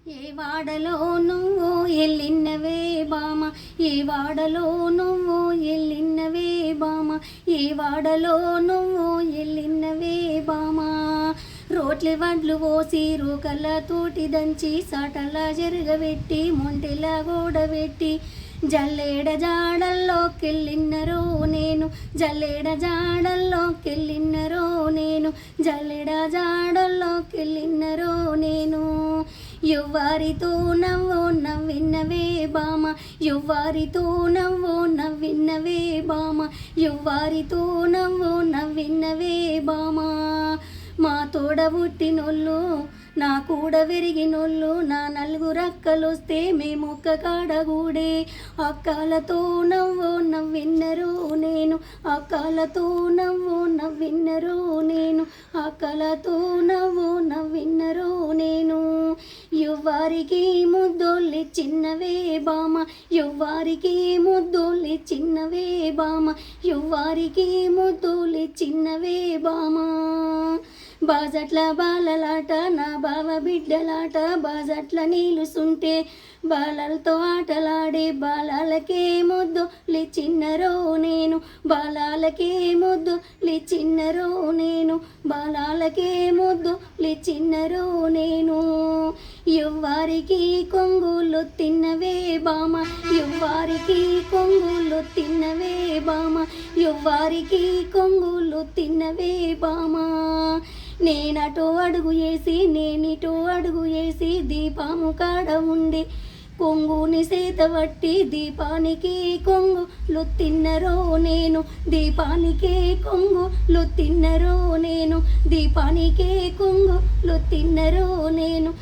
ఏ వాడలో నువ్వు ఎల్లిన్నవే బామ, ఏ వాడలో నువ్వు ఎల్లిన్నవే బామ, ఏ వాడలో నువ్వు ఎల్లిన్నవే బామ. రోట్ల వడ్లు పోసి రోకల తోటి దంచి సాటల జరగబెట్టి మొంటెల గోడబెట్టి జల్లేడ జాడల్లోకెళ్ళిన్నరో నేను, జల్లేడ జాడల్లోకెళ్ళిన్నరో నేను, జల్లేడ జాడల్లోకెళ్ళిన్నరో నేను. ఎవ్వారితో నవ్వు నవ్విన్నవే బామ, ఎవ్వారితో నవ్వు నవ్విన్నవే బామ, ఎవ్వారితో నవ్వు నవ్విన్నవే బామ. మా తోడ పుట్టినోళ్ళు నా కూడ విరిగినోళ్ళు నా నలుగురక్కలొస్తే మేమొక్క కాడగూడే. అక్కలతో నవ్వు నవ్విన్నరో నేను, అక్కలతో నవ్వు నవ్విన్నరో నేను, అక్కలతో నవ్వు నవ్విన్నరో నేను. ఎవ్వారికి ముద్దోళ్ళి చిన్నవే బామ, ఎవ్వారికి ముద్దోళ్ళి చిన్నవే బామ, ఎవ్వారికి ముద్దోళ్ళి చిన్నవే బామ. బాజట్ల బాలలాట నా బావ బిడ్డలాట, బాజట్ల నీలుసుంటే బాలలతో ఆటలాడే. బాలాలకే ముద్దులి చిన్నరో నేను, బాలాలకే ముద్దులి చిన్నరో నేను, బాలాలకే ముద్దులి చిన్నరో నేను. ఎవ్వారికి కొంగులు తిన్నవే బామ, ఎవ్వారికి కొంగులు తిన్నవే బామ, ఎవ్వారికి కొంగులు తిన్నవే బామ. నేనటో అడుగు వేసి నేనిటో అడుగు వేసి దీపము కాడ ఉండి కొంగుని సేత పట్టి దీపానికి కొంగులు తిన్నరో నేను, దీపానికే కొంగులు తిన్నరో నేను, దీపానికే కొంగులు తిన్నరో నేను.